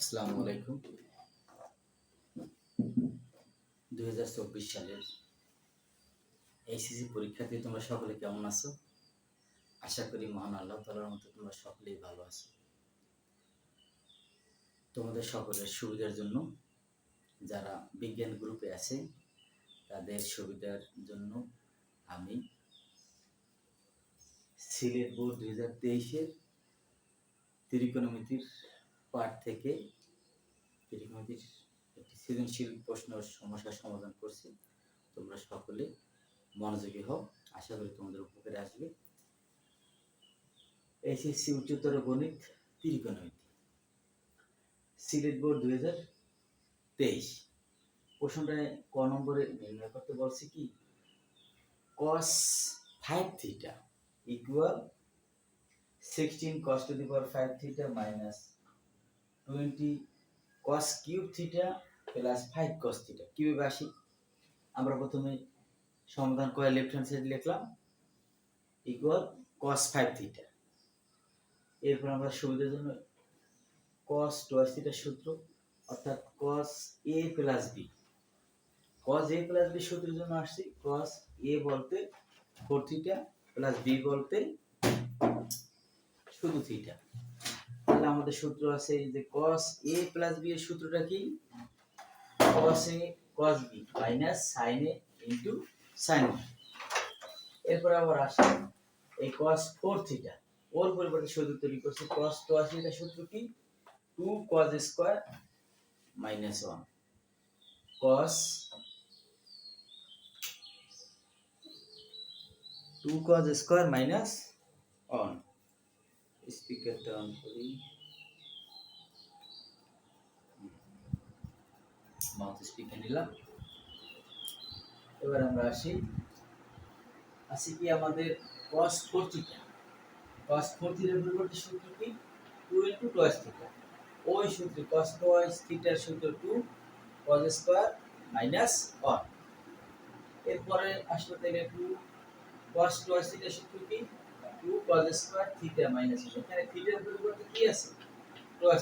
আসসালামু আলাইকুম। 2024 সালের এইচএসসি পরীক্ষার্থী তোমরা সকলে কেমন আছো? আশা করি মহান আল্লাহ তাআলার মতো তোমরা সকলেই ভালো আছো। তোমাদের সকলের সুবিধার জন্য যারা বিজ্ঞান গ্রুপে আছে তাদের সুবিধার জন্য আমি সিলেট বোর্ড 2023-এর ত্রিকোণমিতির পাঠ থেকে ত্রিকোণমিতির একটি সৃজনশীল প্রশ্নের সমস্যার সমাধান করছি। তোমরা সকলে মনোযোগী হও, আশা করি তোমাদের উপকারে আসবে। এইচএসসি উচ্চতর গণিত ত্রিকোণমিতি সিলেট বোর্ড 2023 প্রশ্নটায় ক নম্বরে নির্ণয় করতে বলছি কি cos 5 theta equal 16 cos to the power 5 theta minus 20 cos cube theta plus 5 cos theta কিভাবে আসি? আমরা প্রথমে সমাধান করে লেফট হ্যান্ড সাইড লিখলাম ইকুয়াল cos 5 থিটা। এরপর আমরা সুবিধার জন্য cos 2 থিটার সূত্র অর্থাৎ cos a plus b cos a plus b সূত্রের জন্য আসছি cos a বলতে 4 থিটা প্লাস b বলতে শুধু থিটা। তাহলে আমাদের সূত্র আছে যে cos a plus b এর সূত্রটা কি cos a cos b minus sin a into sin b। এরপর আবার আসি এই cos 4 থিটা ওর পরিবর্তে সূত্র তৈরি করছি cos 2 থিটার সূত্র কি 2 cos square minus 1 cos 2 cos square minus 1। স্পিকারটা অন করি, মাউথ স্পিকার নিলাম। এবার আমরা আসি কি আমাদের cos 4 থিটা cos 4 থিটার পরিবর্তে সূত্র কি 2 into cos থিটা ওই সূত্র cos থিটার সূত্র 2 cos স্কয়ার minus 1। এরপরে আসলে তাহলে 2 cos থিটার সূত্র কি 2 cos স্কয়ার থিটা minus 1। এখানে থিটার পরিবর্তে কি আছে cos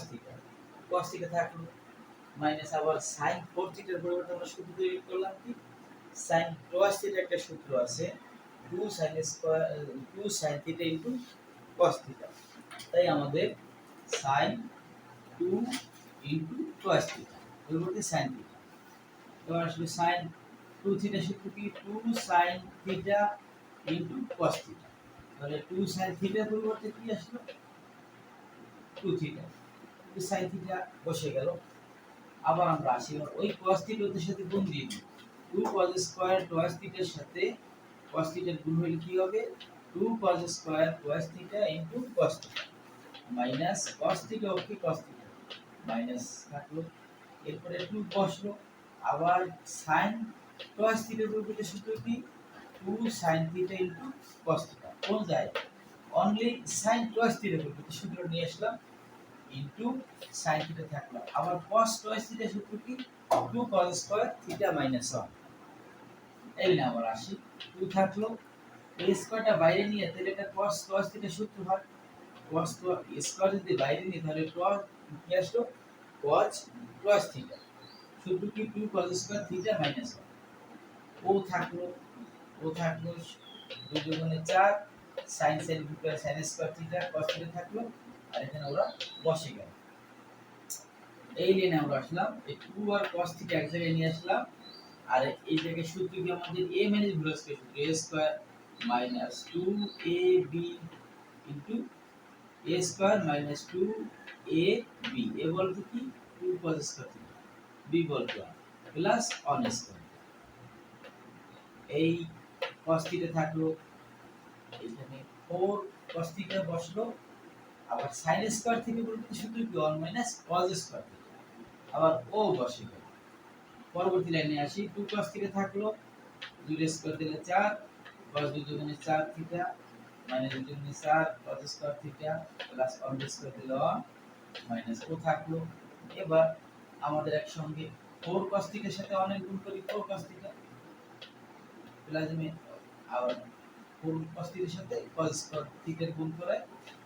থিটা থাকলো মাইনাস আবার sin 4 থিটার পরিবর্তে আমরা সূত্র তৈরি করলাম কি sin cos থিটা একটা সূত্র আছে 2 sin square 2 sin theta into cos theta. তাই আমাদের sin 2 ইনটু cos থিটা পরিবর্তে sin থিটা। এবার আসলে sin 2 থিটা সূত্র কি 2 sin theta into cos theta. তাহলে 2 sin থিটার পরিবর্তে কি আসলো 2 থিটা 2 sin থিটা বসে গেল। আবার আমরা আসি ওই cos থিটা ওদের সাথে গুণ দিয়ে দিই 2 cos স্কয়ার cos থিটার সাথে cos থিটার গুণ হলে কি হবে 2 cos square cos theta into cos theta minus cos theta okay cos theta minus থাকলো। এরপরে 2 বসলো আবার sin cos থিটার পরিবর্তে সূত্র কি 2 sin theta into cos theta কোন যায় অনলি sin cos থিটার পরিবর্তে সূত্র নিয়ে আসলাম ইনটু sin থিটা থাকলো। আবার cos থিটা সূত্র কি 2 cos স্কয়ার থিটা মাইনাস 1। এই না আবার আসি 2 থাকলো এই স্কয়ারটা বাইরে নিয়ে তাহলে এটা cos থিটা সূত্র হয় cos স্কয়ার যদি বাইরে নিয়ে তাহলে cos কি আসলো cos থিটা সূত্র কি 2 cos স্কয়ার থিটা মাইনাস 1 ও থাকলো 2 দুগুণে 4 sin theta sin square theta cos theta থাকলো আর এখানে ওরা বসে গেল। এই লাইনে আমরা আসলাম এই 2 আর cos থিটা এক জায়গায় নিয়ে আসলাম আর এই জায়গায় সূত্র কি আমাদের a মাইনাস b স্কয়ার সূত্র a square minus 2ab into a square minus 2ab a বলতে কি 2 cos স্কয়ার থিটা b বলতে প্লাস 1 স্কয়ার। এই cos থিটা থাকলো এখানে 4 cos থিটা বসলো আবার sin স্কয়ার থিটা বলতে সূত্র কি 1 মাইনাস cos স্কয়ার থিটা আবার ও বসে গেল। পরবর্তী লাইনে আসি 2 cos থিটা থাকলো 2 স্কয়ার দিলে 4 cos 2 দুগুণে 4 থিটা মাইনাস 2 দুগুণে 4 cos square theta plus 1 square দিলে 1 মাইনাস ও থাকলো। এবার আমাদের একসঙ্গে 4 cos থিটার সাথে অনেক গুণ করি 4 cos থিটা প্লাস আমি আবার 4 cos থিটার সাথে cos থিটার গুণ করে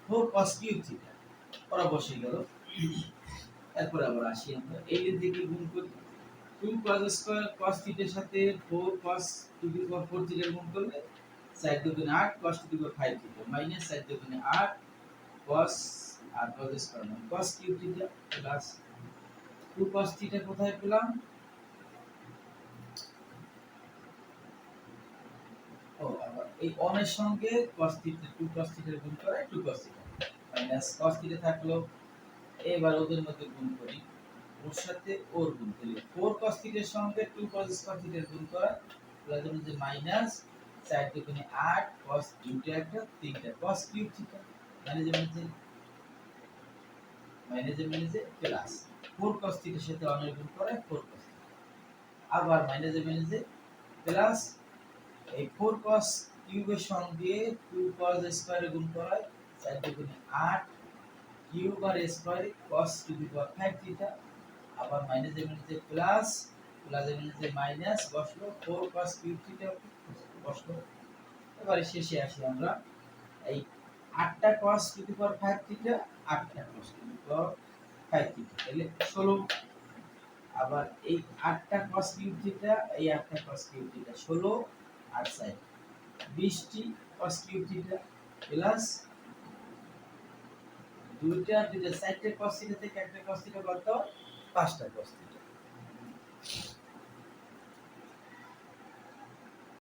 4 cos কিউব থিটা ওরা বসে গেল। এরপর আবার আসি আমরা এই দিকে গুণ করি 2 cos স্কয়ার cos থিটার সাথে 4 cos to the power 4 theta গুণ করলে 4 দুগুণে 8 cos to the power 5 theta minus 4 দুগুণে 8 cos আর cos স্কয়ার মানে cos cube theta plus 2 cos theta কোথায় পেলাম ও আবার এই অনের সঙ্গে cos থিটা 2 cos থিটা গুণ করে 2 cos theta minus cos theta থাকলো এবার ওদের মধ্যে গুণ করি ওর সাথে ওর গুণ করি 4 cos থিটার সঙ্গে 2 cos স্কয়ার থিটার গুণ করা তাহলে যে মাইনাস 4 দুগুণে 8 cos দুইটা একটা তিনটা cos কিউব থিটা মানে যে প্লাস 4 cos থিটার সাথে অনের গুণ করা 4 cos আবার মাইনাসে প্লাস এই 4 cos কিউবের সঙ্গে 2 cos স্কয়ার গুণ করা 4 দুগুণে 8 কিউব আর square cos to the power 5 theta আবার মাইনাসে প্লাস প্লাসে মাইনাস বসলো 4 cos কিউব থিটা বসলো এবারে শেষে আসি আমরা এই 8টা cos to the power 5 theta 8টা cos to the power 5 theta তাহলে 16 আবার এই 8টা cos কিউব থিটা এই 8টা cos কিউব থিটা 16 আর 4 20টি cos কিউব থিটা প্লাস দুইটা 4টা cos থিটা থেকে একটা cos থিটা বাদ দাও 5টা cos থিটা